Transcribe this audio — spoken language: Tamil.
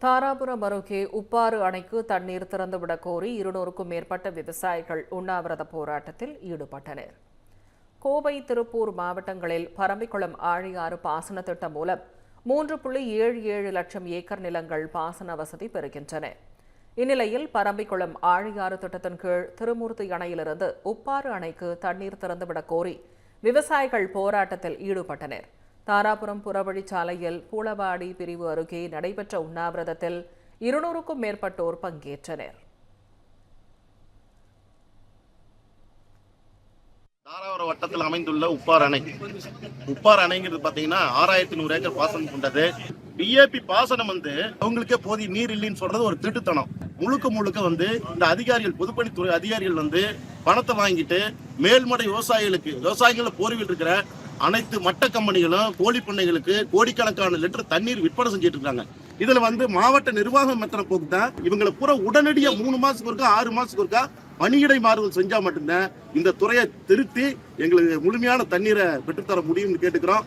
தாராபுரம் அருகே உப்பாறு அணைக்கு தண்ணீர் திறந்துவிடக் கோரி 200க்கும் மேற்பட்ட விவசாயிகள் உண்ணாவிரத போராட்டத்தில் ஈடுபட்டனர். கோவை, திருப்பூர் மாவட்டங்களில் பரம்பிக்குளம் ஆழியாறு பாசன திட்டம் மூலம் 3.77 லட்சம் ஏக்கர் நிலங்கள் பாசன வசதி பெறுகின்றன. இந்நிலையில் பரம்பிக்குளம் ஆழியாறு திட்டத்தின் கீழ் திருமூர்த்தி அணையிலிருந்து உப்பாறு அணைக்கு தண்ணீர் திறந்துவிடக் கோரி விவசாயிகள் போராட்டத்தில் ஈடுபட்டனர். தாராபுரம் புறவழிச்சாலையில் பூளவாடி பிரிவு அருகே நடைபெற்ற உண்ணாவிரதத்தில் 200க்கும் மேற்பட்டோர் பங்கேற்றனர். தாராபுரம் வட்டத்தில் அமைந்துள்ள உப்பாறு அணை. உப்பாறு அணைங்கிறது பாத்தீங்கன்னா 6100 ஏக்கர் பாசனம் கொண்டது. பிஏபி பாசனம் அவங்களுக்கே போதிய நீர் இல்லைன்னு சொல்றது ஒரு திருட்டுத்தனம். முழுக்க இந்த அதிகாரிகள், பொதுப்பணித்துறை அதிகாரிகள் பணத்தை வாங்கிட்டு மேல்மடை விவசாயிகளை போர்வில் இருக்கிற அனைத்து மட்ட கம்பெனிகளும் கோழி பண்ணைகளுக்கு கோடிக்கணக்கான லிட்டர் தண்ணீர் விற்பனை செஞ்சுட்டு இருக்காங்க. இதுல மாவட்ட நிர்வாகம் எத்தனை போக்கு தான் இவங்களை பூரா உடனடியா 3 மாசத்துக்கு ஒருக்கா 6 மாசத்துக்கு ஒருக்கா பணியிடை மாறுதல் செஞ்சா மட்டும்தான் இந்த துறையை திருத்தி எங்களுக்கு முழுமையான தண்ணீரை பெற்றுத்தர முடியும்னு கேட்டுக்கிறோம்.